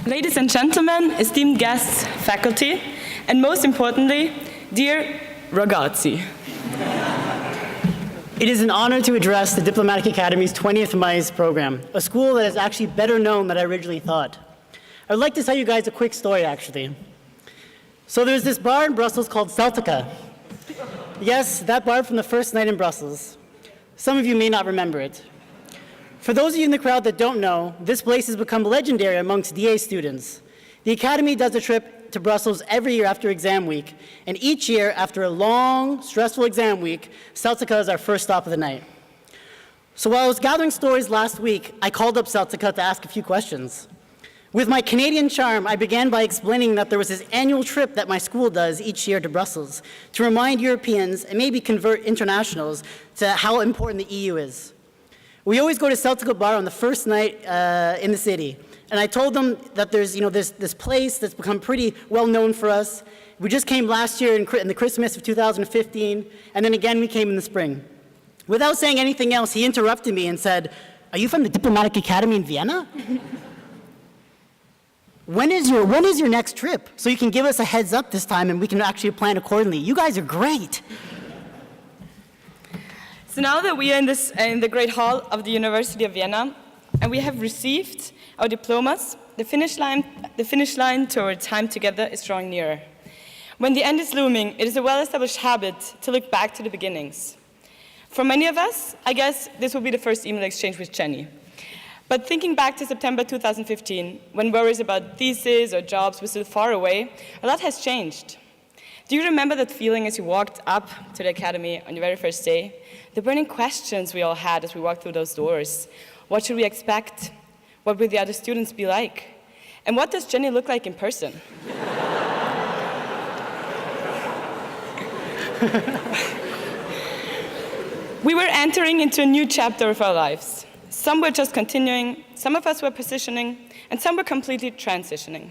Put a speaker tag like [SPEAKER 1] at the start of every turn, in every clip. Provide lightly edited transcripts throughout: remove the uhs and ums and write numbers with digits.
[SPEAKER 1] Ladies and gentlemen, esteemed guests, faculty, and most importantly, dear ragazzi.
[SPEAKER 2] It is an honor to address the Diplomatic Academy's 20th MAIS program, a school that is actually better known than I originally thought. I would like to tell you guys a quick story, actually. So there's this bar in Brussels called Celtica. Yes, that bar from the first night in Brussels. Some of you may not remember it. For those of you in the crowd that don't know, this place has become legendary amongst DA students. The Academy does a trip to Brussels every year after exam week, and each year, after a long, stressful exam week, Celtica is our first stop of the night. So while I was gathering stories last week, I called up Celtica to ask a few questions. With my Canadian charm, I began by explaining that there was this annual trip that my school does each year to Brussels to remind Europeans and maybe convert internationals to how important the EU is. We always go to Celtica Bar on the first night in the city. And I told them that there's this place that's become pretty well known for us. We just came last year in the Christmas of 2015, and then again we came in the spring. Without saying anything else, he interrupted me and said, "Are you from the Diplomatic Academy in Vienna? When is your next trip? So you can give us a heads up this time and we can actually plan accordingly. You guys are great."
[SPEAKER 1] So now that we are in the Great Hall of the University of Vienna, and we have received our diplomas, the finish line to our time together is drawing nearer. When the end is looming, it is a well-established habit to look back to the beginnings. For many of us, I guess this will be the first email exchange with Jenny. But thinking back to September 2015, when worries about thesis or jobs were still far away, a lot has changed. Do you remember that feeling as you walked up to the academy on your very first day? The burning questions we all had as we walked through those doors. What should we expect? What will the other students be like? And what does Jenny look like in person? We were entering into a new chapter of our lives. Some were just continuing, some of us were positioning, and some were completely transitioning.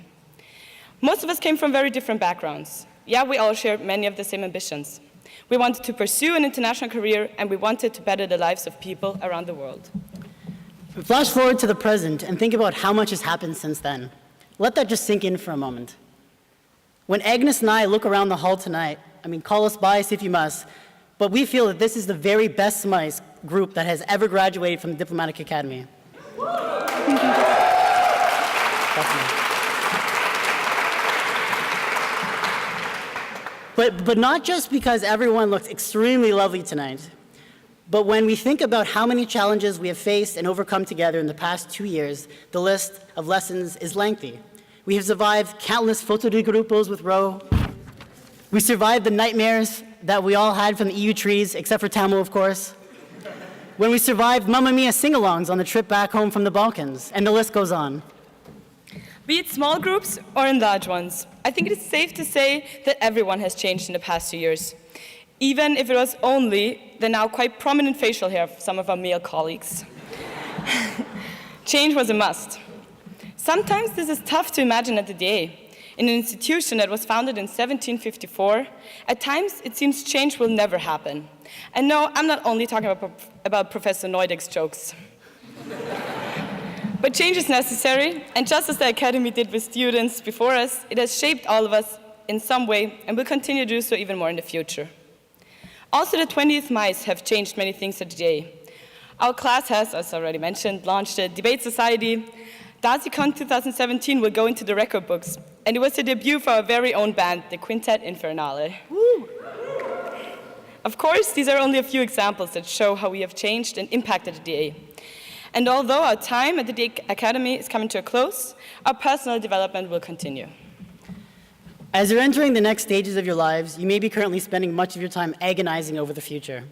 [SPEAKER 1] Most of us came from very different backgrounds. Yeah, we all shared many of the same ambitions. We wanted to pursue an international career, and we wanted to better the lives of people around the world.
[SPEAKER 2] Flash forward to the present and think about how much has happened since then. Let that just sink in for a moment. When Agnes and I look around the hall tonight, call us biased if you must, but we feel that this is the very best MAIS group that has ever graduated from the Diplomatic Academy. But not just because everyone looks extremely lovely tonight, but when we think about how many challenges we have faced and overcome together in the past 2 years, the list of lessons is lengthy. We have survived countless foto de grupos with Ro. We survived the nightmares that we all had from the EU trees, except for Tamil, of course. When we survived Mamma Mia sing-alongs on the trip back home from the Balkans, and the list goes on.
[SPEAKER 1] Be it small groups or in large ones, I think it is safe to say that everyone has changed in the past 2 years, even if it was only the now quite prominent facial hair of some of our male colleagues. Change was a must. Sometimes this is tough to imagine at the day. In an institution that was founded in 1754, at times it seems change will never happen. And no, I'm not only talking about Professor Neudeck's jokes. But change is necessary, and just as the Academy did with students before us, it has shaped all of us in some way and will continue to do so even more in the future. Also, the 20th MAIS have changed many things today. Our class has, as already mentioned, launched a debate society. DASICon 2017 will go into the record books, and it was the debut for our very own band, the Quintet Infernale. Woo! Of course, these are only a few examples that show how we have changed and impacted the DA. And although our time at the DA Academy is coming to a close, our personal development will continue.
[SPEAKER 2] As you're entering the next stages of your lives, you may be currently spending much of your time agonizing over the future.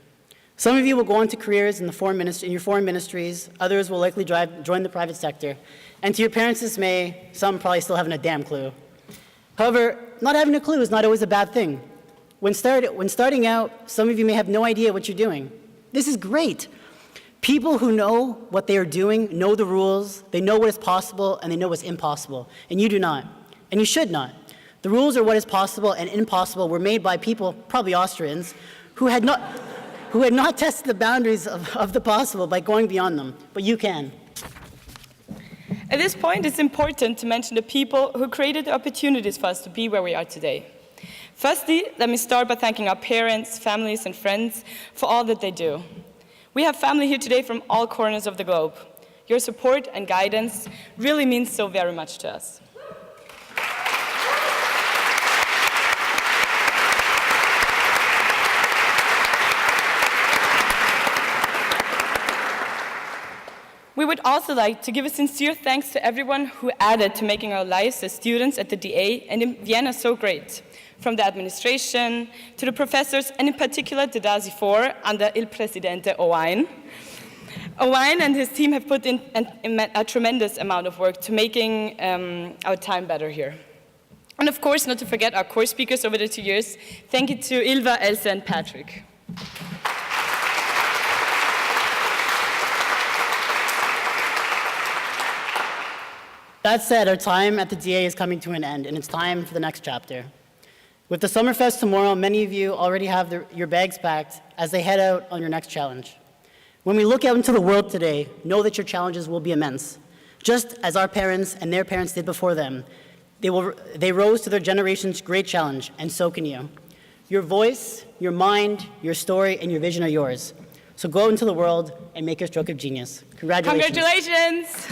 [SPEAKER 2] Some of you will go on to careers in your foreign ministries, others will likely join the private sector, and to your parents' dismay, some probably still haven't a damn clue. However, not having a clue is not always a bad thing. When starting out, some of you may have no idea what you're doing. This is great. People who know what they are doing know the rules, they know what is possible, and they know what's impossible, and you do not, and you should not. The rules are what is possible and impossible were made by people, probably Austrians, who had not tested the boundaries of the possible by going beyond them, but you can.
[SPEAKER 1] At this point, it's important to mention the people who created the opportunities for us to be where we are today. Firstly, let me start by thanking our parents, families, and friends for all that they do. We have family here today from all corners of the globe. Your support and guidance really means so very much to us. We would also like to give a sincere thanks to everyone who added to making our lives as students at the DA and in Vienna so great. From the administration to the professors, and in particular the DASI 4 under Il Presidente Owain. Owain and his team have put in a tremendous amount of work to making our time better here. And of course, not to forget our core speakers over the 2 years. Thank you to Ilva, Elsa, and Patrick.
[SPEAKER 2] That said, our time at the DA is coming to an end, and it's time for the next chapter. With the Summerfest tomorrow, many of you already have your bags packed as they head out on your next challenge. When we look out into the world today, know that your challenges will be immense. Just as our parents and their parents did before them, they rose to their generation's great challenge, and so can you. Your voice, your mind, your story, and your vision are yours. So go out into the world and make your stroke of genius. Congratulations.
[SPEAKER 1] Congratulations.